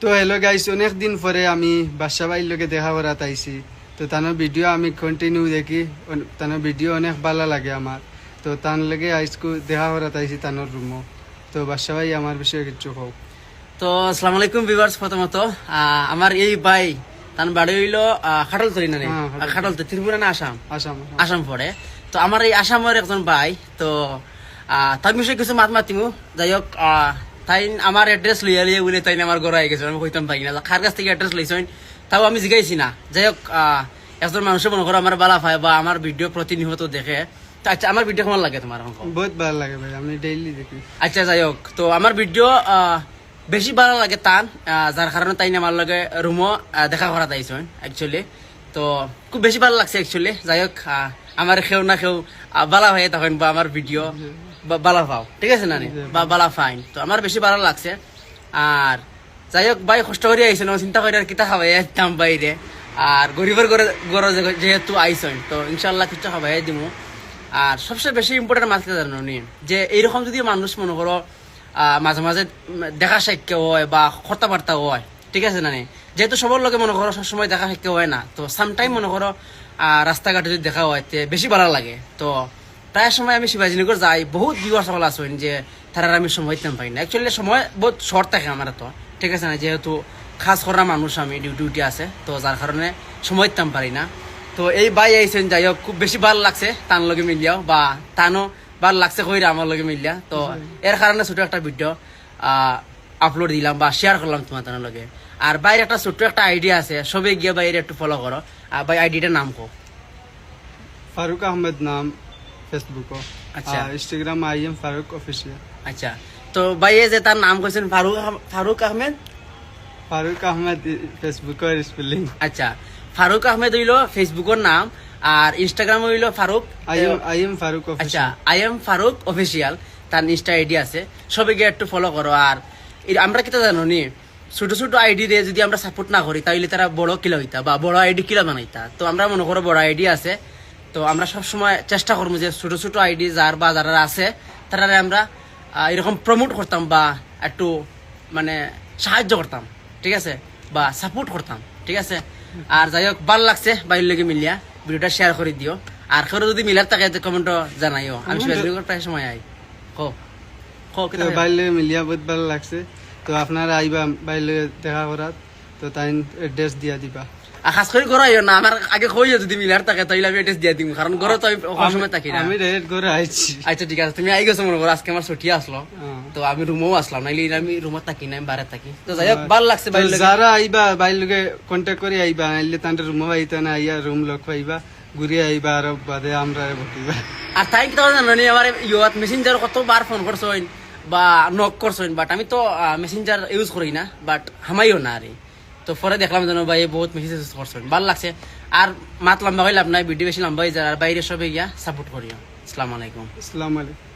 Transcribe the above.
তো hello guys, অনেক দিন পরে আমি বাদশা ভাইয়ের লগে দেখা করাত আইছি। তো তানোর ভিডিও আমি কন্টিনিউ দেখি, তানোর ভিডিও অনেক ভালো লাগে আমার। তো তার লগে আইসকু দেখা করাত আইছি তানোর রুমও। তো বাদশা ভাই আমার বিষয়ে কিছু হোক। তো আসসালামু আলাইকুম ভিউয়ার্স। প্রথমত আমার এই ভাই তার বাড়ি হইলো খাটলতলি না খাটলতলি, ত্রিপুরা না আসাম? আসাম পড়ে। তো আমার এই আসামের একজন ভাই, তো তার বিষয়ে কিছু মাতিমু। যাই হোক, তাই আমার এড্রেস লইয়া লিয়ে বলে তাই আমার ঘরে আই গেছে, আমি কইতাম পাই না কার কাছ থেকে এড্রেস লইছেন, তাও আমি জিগাইছি না। যাই হোক, একজন মানুষের মনে করো আমার বালা পায় বা আমার ভিডিও প্রতিনিয়ত দেখে। আচ্ছা, আমার ভিডিও কেমন লাগে তোমার? বহুত ভালো লাগে ভাই, আমি ডেইলি দেখি। আচ্ছা, যাই হোক, তো আমার ভিডিও বেশি ভালো লাগে তান, যার কারণে তাই আমার লগে রুমও দেখা করা তাইছেন অ্যাকচুয়ালি। তো খুব বেশি ভালো লাগছে অ্যাকচুয়ালি। যাই হোক, আমার কেউ না কেউ বালা হয়ে তখন বা আমার ভিডিও বালা পাও, ঠিক আছে না বা বালা ফাইন। তো আমার বেশি ভালো লাগছে। আর যাই হোক, ভাই কষ্ট করে আইসেন, চিন্তা করে আর কিতা খাওয়াই দাম বাইরে। আর গরিবের ঘরে যেহেতু আইসেন, তো ইনশাল্লাহ কিছু খাওয়াই দিব। আর সবচেয়ে বেশি ইম্পর্টেন্ট মাছটা জানো নি, যে এইরকম যদি মানুষ মনে করো মাঝে মাঝে দেখা সাক্ষ্য হয় বা কথাবার্তা হয়, ঠিক আছে না? যেহেতু সবার লোকে মনে করো সবসময় দেখা সাক্ষ্য হয় না, তো সামটাইম মনে করো রাস্তাঘাটে যদি দেখা হয় বেশি ভালো লাগে। তো প্রায় সময় আমি শিবাজীনগর যাই, বহুত ভিউয়ার্স সকল আসেন যে তারা আমি সময় দিতে পাই না। অ্যাকচুয়ালি সময় বহুত শর্ট থাকে আমার, তো ঠিক আছে না? যেহেতু খাস করা মানুষ আমি, ডিউটি আছে, তো যার কারণে সময় দিতে পারি না। তো এই ভাই আইসেন, যাই হোক খুব বেশি ভালো লাগছে তার লগে মিলিয়াও, বা তানও ভালো লাগছে কইরা আমার লগে মিলিয়া। তো এর কারণে ছোট একটা ভিডিও আপলোড দিলাম বা শেয়ার করলাম তোমার তার লগে। আর বাইরে একটা ছোট্ট একটা আইডিয়া আছে, সবে গিয়ে বাইরে একটু ফলো করো। আর ভাই আইডিটার নাম কো? ফারুক আহমেদ নাম ফেসবুক। আচ্ছা, ইনস্টাগ্রাম আইএম ফারুক অফিসিয়াল। আচ্ছা, তো ভাই যে তার নাম কইছেন ফারুক আহমেদ। ফারুক আহমেদ ফেসবুকের স্পেলিং। আচ্ছা, ফারুক আহমেদ হইলো ফেসবুকের নাম, আর ইনস্টাগ্রাম হইলো ফারুক আইএম ফারুক। আচ্ছা, আইএম ফারুক অফিসিয়াল তার ইনস্টা আইডি আছে, সবাই গিয়ে একটু ফলো করো। আর আমরা কিতা জানো নি, ছোট ছোট আইডি রে যদি আমরা সাপোর্ট না করি তাহলে তারা বড় কিলা হইতা বা বড় আইডি কিলা বানাইতা। তো আমরা মনে করো বড় আইডি আছে, তো আমরা সবসময় চেষ্টা করবো যে ছোট ছোট আইডি যার বা যারা আছে তারা আমরা এরকম প্রমোট করতাম বা একটু মানে সাহায্য করতাম, ঠিক আছে, বা সাপোর্ট করতাম, ঠিক আছে। আর যাই হোক, ভালো লাগছে বাইরের লেগে মিলিয়া, ভিডিওটা শেয়ার করে দিও। আর কেউ যদি মিলার থাকে কমেন্টও জানাইও, আমি প্রায় সময় আই। বাইরে মিলিয়া বহুত ভালো লাগছে। তো আপনারা আইবা বাইরে দেখা করাত, তো তাই এড্রেস দিয়া দিবা। খাস করে ঘরে আইও না, আমার আগে কইও যদি মিলার থাকে তাইলে আমি এড্রেস দিয়া দিম, কারণ ঘরে তো আমি সময় থাকি না। আমি ডাইরেক্ট ঘরে আইছি। আচ্ছা, ঠিক আছে, তুমি আই গেছো মনে করো, আজকে আমার ছুটি আসলো, তো আমি রুমেও আসলাম, নাইলে আমি রুমে থাকি না, আমি বাইরে থাকি। তো যাই হোক, ভালো লাগছে। যারা আইবা বাইর লগে কন্ট্যাক্ট করে আইবা, নাইলে তান্ডে রুমে আইতা না, আইয়া রুম লক পাইবা, ঘুরে আইবা, আর বাদে আমরা বকিবা। আর তাই কি জানি আমার ইউত মেসেঞ্জার কতবার ফোন করছেন বা নক করছেন, বাট আমি তো মেসেঞ্জার ইউজ করি না, বাট হামাইও না। আরে তো পরে দেখলাম যেন ভাই বহুত মেসেজ করছেন, ভালো লাগছে। আর মাত লম্বা হইলে আপনার ভিডিও বেশি লম্বা হয়ে যায়। আর বাইরে সবে গিয়া সাপোর্ট করিও। আসসালামু আলাইকুম। আসসালামু আলাইকুম।